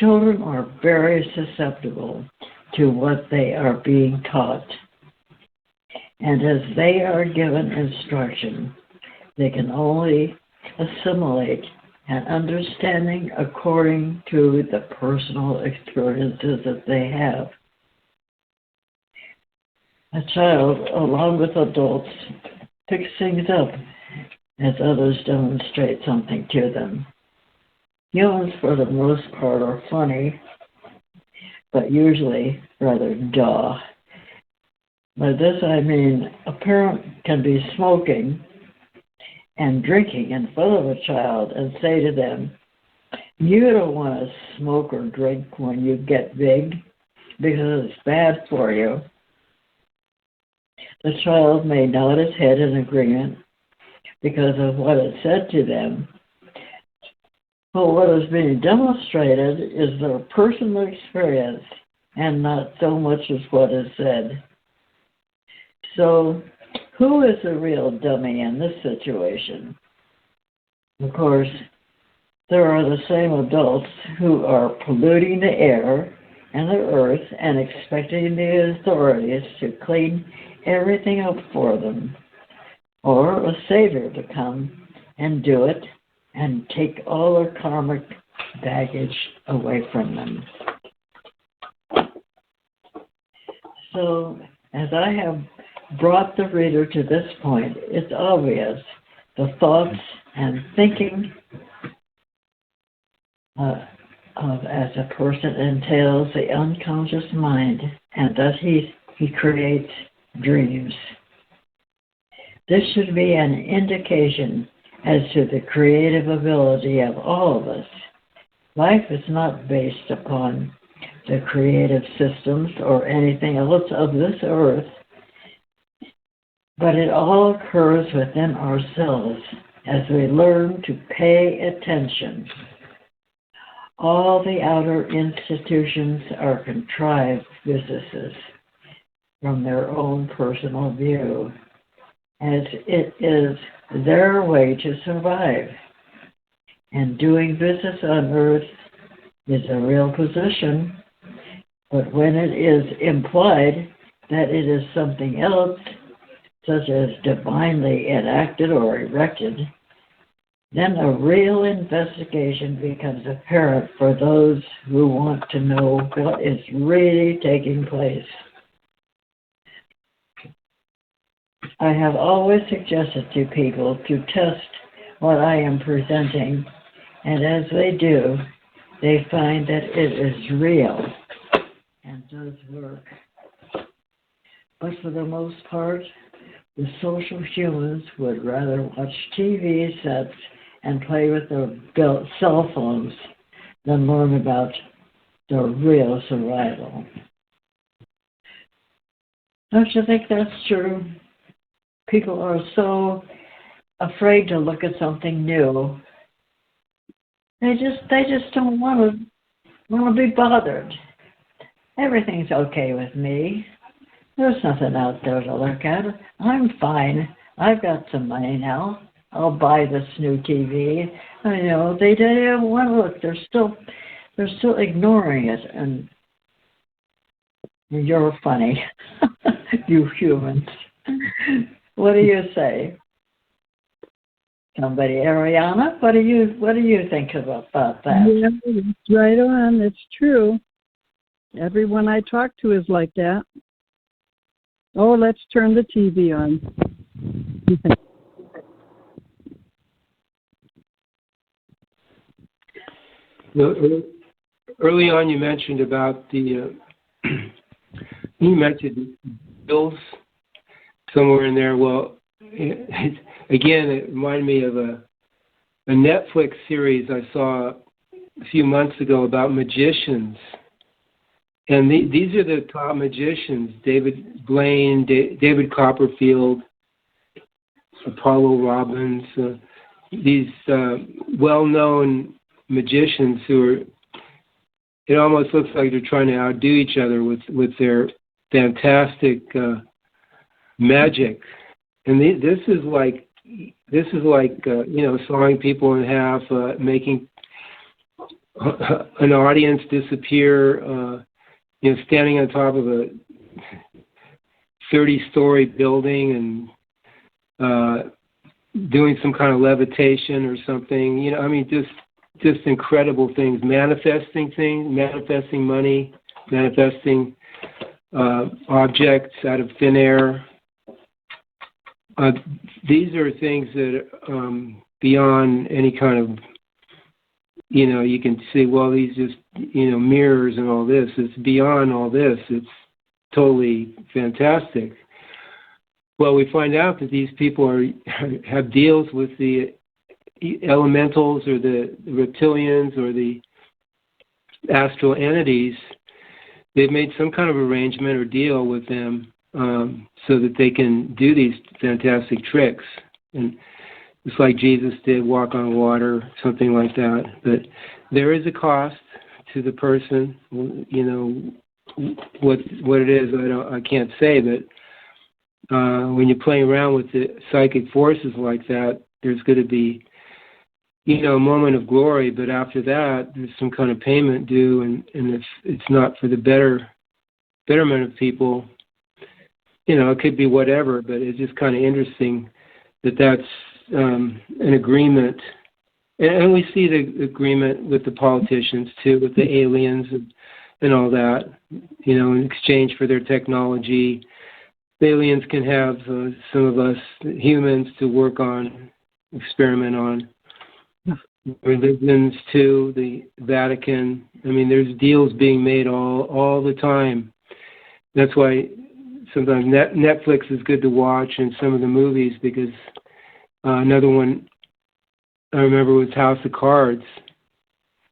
Children are very susceptible to what they are being taught. And as they are given instruction, they can only assimilate an understanding according to the personal experiences that they have. A child, along with adults, picks things up as others demonstrate something to them. Humans, for the most part, are funny, but usually rather dull. By this I mean a parent can be smoking and drinking in front of a child and say to them, "You don't want to smoke or drink when you get big because it's bad for you." The child may nod his head in agreement because of what is said to them, but what is being demonstrated is their personal experience and not so much as what is said. So, who is the real dummy in this situation? Of course, there are the same adults who are polluting the air and the earth and expecting the authorities to clean everything up for them, or a savior to come and do it and take all their karmic baggage away from them. So, as I have brought the reader to this point, it's obvious the thoughts and thinking as a person entails the unconscious mind, and thus he creates dreams. This should be an indication as to the creative ability of all of us. Life is not based upon the creative systems or anything else of this earth, but it all occurs within ourselves as we learn to pay attention. All the outer institutions are contrived businesses from their own personal view, as it is their way to survive. And doing business on earth is a real position, but when it is implied that it is something else, such as divinely enacted or erected, then a real investigation becomes apparent for those who want to know what is really taking place. I have always suggested to people to test what I am presenting, and as they do, they find that it is real and does work. But for the most part, the social humans would rather watch TV sets and play with their cell phones than learn about their real survival. Don't you think that's true? People are so afraid to look at something new. They just don't want to be bothered. Everything's okay with me. There's nothing out there to look at. I'm fine. I've got some money now. I'll buy this new TV. I know they don't want to look. They're still ignoring it, and you're funny, you humans. What do you say? Somebody, Ariana, what do you think about that? Yeah, it's right on. It's true. Everyone I talk to is like that. Oh, let's turn the TV on. Early on, you mentioned about you mentioned bills somewhere in there. Well, again, it reminded me of a Netflix series I saw a few months ago about magicians. And these are the top magicians: David Blaine, David Copperfield, Apollo Robbins. These well-known magicians who are, it almost looks like they're trying to outdo each other with their fantastic magic. And this is like sawing people in half, making an audience disappear, standing on top of a 30-story building and doing some kind of levitation or something. Just incredible things, manifesting money, manifesting objects out of thin air. These are things that beyond any kind of, you can say, well, these just, mirrors and all this. It's beyond all this. It's totally fantastic. Well, we find out that these people have deals with the elementals or the reptilians or the astral entities. They've made some kind of arrangement or deal with them so that they can do these fantastic tricks. And it's like Jesus did, walk on water, something like that. But there is a cost to the person. What it is, I can't say. But when you're playing around with the psychic forces like that, there's going to be, a moment of glory. But after that, there's some kind of payment due, and if it's not for the betterment of people, it could be whatever. But it's just kind of interesting that that's an agreement. And we see the agreement with the politicians, too, with the aliens and all that, in exchange for their technology. The aliens can have some of us humans to work on, experiment on. Religions, too, the Vatican. There's deals being made all the time. That's why sometimes Netflix is good to watch, and some of the movies, because another one I remember was House of Cards,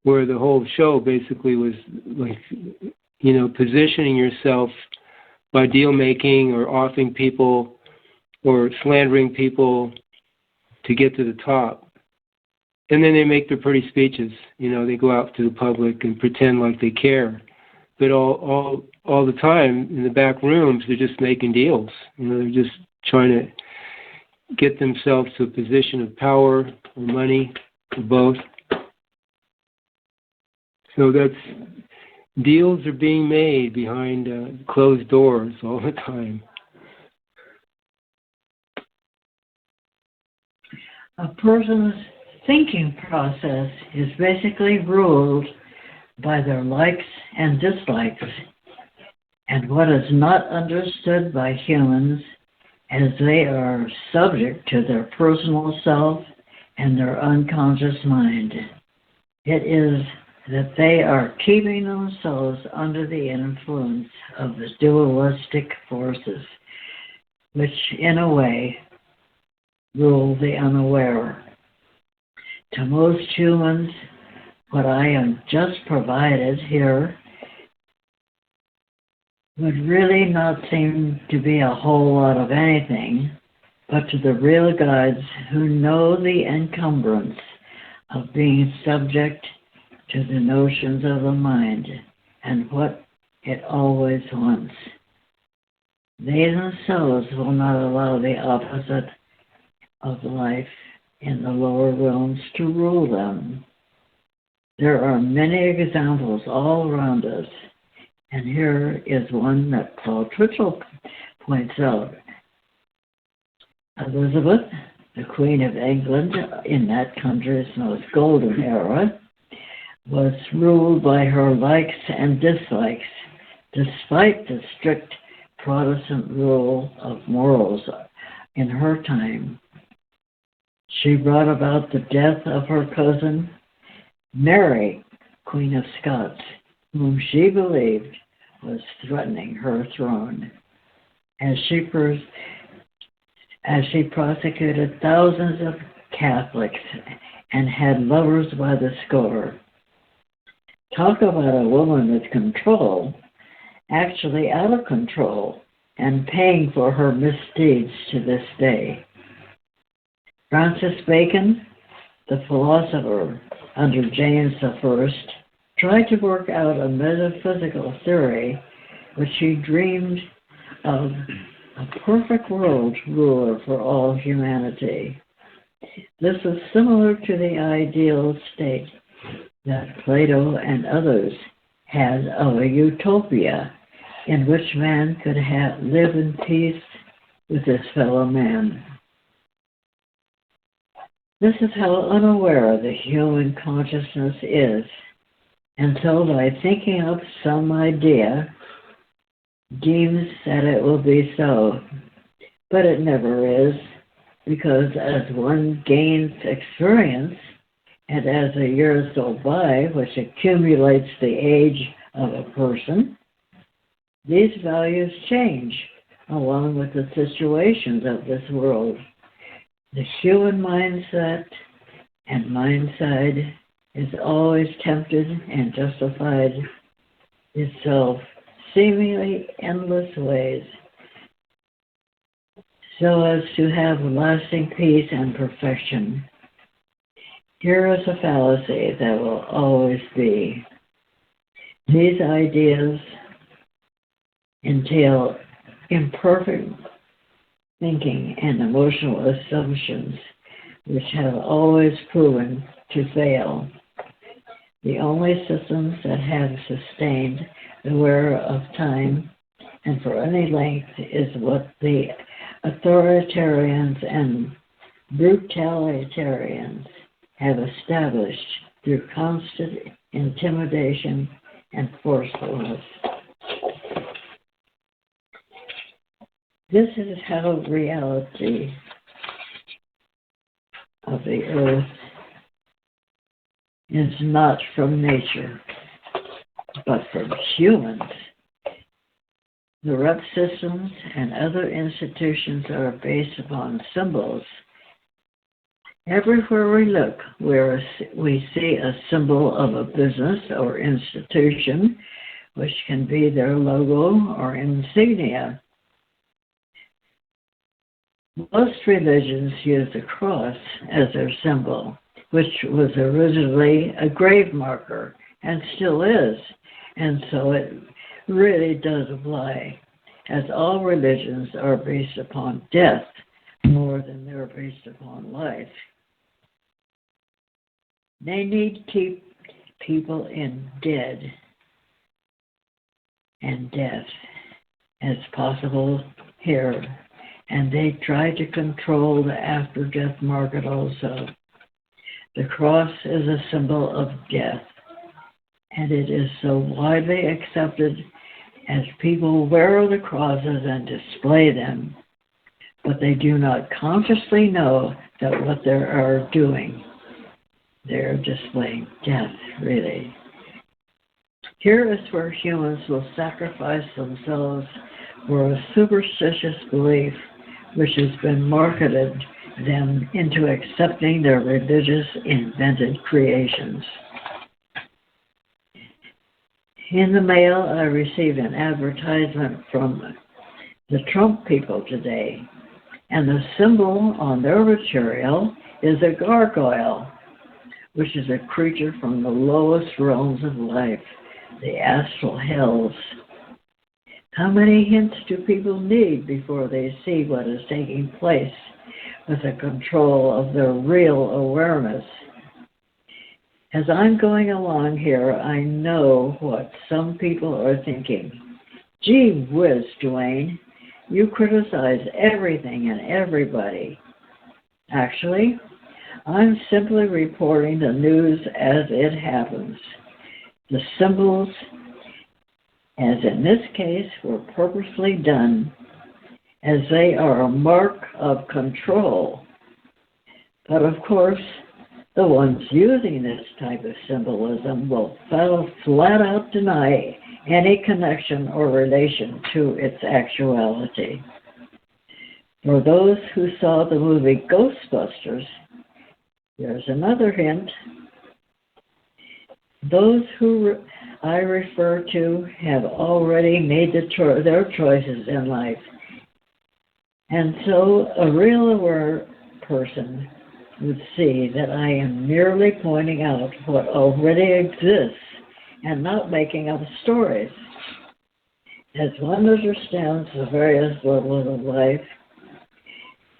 where the whole show basically was like, positioning yourself by deal making or offing people or slandering people to get to the top. And then they make their pretty speeches. They go out to the public and pretend like they care. But all the time in the back rooms, they're just making deals. They're just trying to get themselves to a position of power or money or both. So deals are being made behind closed doors all the time. A person's thinking process is basically ruled by their likes and dislikes, and what is not understood by humans, as they are subject to their personal self and their unconscious mind. It is that they are keeping themselves under the influence of the dualistic forces, which in a way rule the unaware. To most humans, what I have just provided here would really not seem to be a whole lot of anything, but to the real guides who know the encumbrance of being subject to the notions of the mind and what it always wants. They themselves will not allow the opposite of life in the lower realms to rule them. There are many examples all around us, and here is one that Paul Twitchell points out. Elizabeth, the Queen of England in that country's most golden era, was ruled by her likes and dislikes, despite the strict Protestant rule of morals in her time. She brought about the death of her cousin, Mary, Queen of Scots, whom she believed was threatening her throne, as she prosecuted thousands of Catholics and had lovers by the score. Talk about a woman with control, actually out of control, and paying for her misdeeds to this day. Francis Bacon, the philosopher under James I, tried to work out a metaphysical theory which he dreamed of a perfect world ruler for all humanity. This is similar to the ideal state that Plato and others had of a utopia in which man could live in peace with his fellow man. This is how unaware the human consciousness is, until by thinking up some idea, deems that it will be so. But it never is, because as one gains experience, and as the years go by, which accumulates the age of a person, these values change along with the situations of this world. The human mindset and mindside is always tempted and justified itself seemingly endless ways so as to have lasting peace and perfection. Here is a fallacy that will always be. These ideas entail imperfect thinking and emotional assumptions which have always proven to fail. The only systems that have sustained the wear of time and for any length is what the authoritarians and brutalitarians have established through constant intimidation and forcefulness. This is how reality of the earth is not from nature, but from humans. The rep systems and other institutions are based upon symbols. Everywhere we look, we see a symbol of a business or institution, which can be their logo or insignia. Most religions use the cross as their symbol, which was originally a grave marker and still is, and so it really does apply, as all religions are based upon death more than they're based upon life. They need to keep people in dead and death as possible here, and they try to control the after-death market also. The cross is a symbol of death, and it is so widely accepted as people wear the crosses and display them, but they do not consciously know that what they are doing. They're displaying death, really. Here is where humans will sacrifice themselves for a superstitious belief which has been marketed them into accepting their religious invented creations. In the mail, I received an advertisement from the Trump people today, and the symbol on their material is a gargoyle, which is a creature from the lowest realms of life, the astral hells. How many hints do people need before they see what is taking place with the control of their real awareness? As I'm going along here, I know what some people are thinking. Gee whiz, Dwayne, you criticize everything and everybody. Actually, I'm simply reporting the news as it happens. The symbols, as in this case, were purposely done, as they are a mark of control. But of course, the ones using this type of symbolism will flat out deny any connection or relation to its actuality. For those who saw the movie Ghostbusters, there's another hint. Those who I refer to have already made their choices in life. And so a real aware person would see that I am merely pointing out what already exists and not making up stories. As one understands the various levels of life,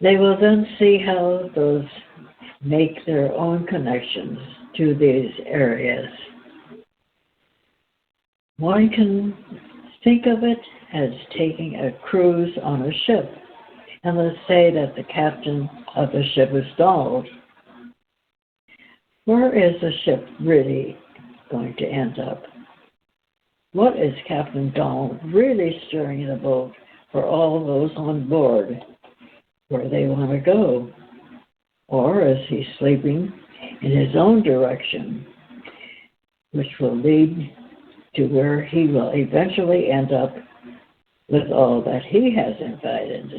they will then see how those make their own connections to these areas. One can think of it as taking a cruise on a ship, and let's say that the captain of the ship is Donald. Where is the ship really going to end up? What is Captain Donald really steering the boat for all those on board where they want to go? Or is he sleeping in his own direction, which will lead to where he will eventually end up with all that he has invited?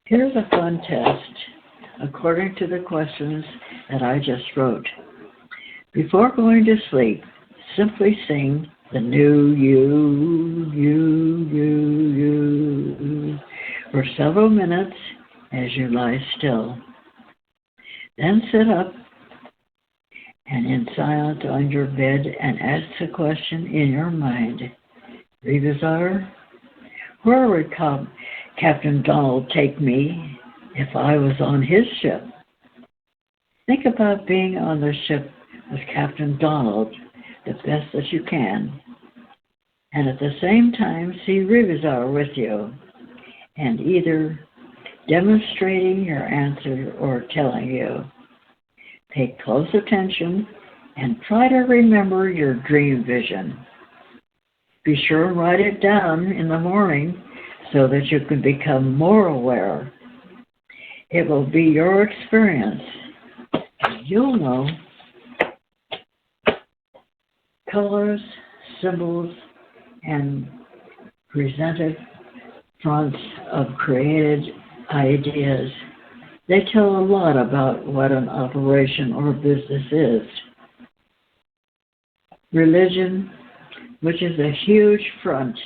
Here's a fun test according to the questions that I just wrote. Before going to sleep, simply sing the new you for several minutes as you lie still. Then sit up and in silence on your bed and ask the question in your mind. Revisor, where would Captain Donald take me if I was on his ship? Think about being on the ship with Captain Donald the best that you can, and at the same time see Revisor with you, and either demonstrating your answer or telling you. Pay close attention and try to remember your dream vision. Be sure and write it down in the morning so that you can become more aware. It will be your experience. You'll know colors, symbols, and presented fronts of created ideas. They tell a lot about what an operation or business is. Religion, which is a huge front,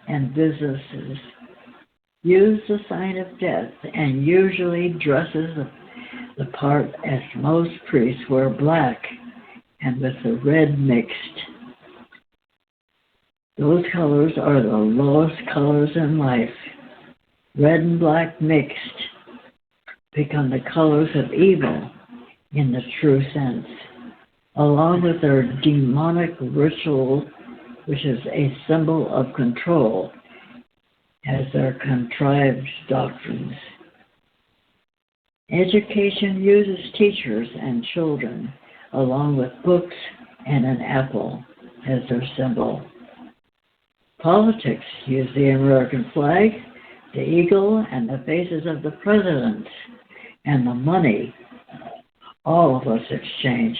and businesses use the sign of death and usually dresses the part as most priests wear black and with the red mixed. Those colors are the lowest colors in life. Red and black mixed become the colors of evil in the true sense, along with their demonic ritual, which is a symbol of control, as their contrived doctrines. Education uses teachers and children, along with books and an apple as their symbol. Politics use the American flag, the eagle, and the faces of the presidents, and the money all of us exchange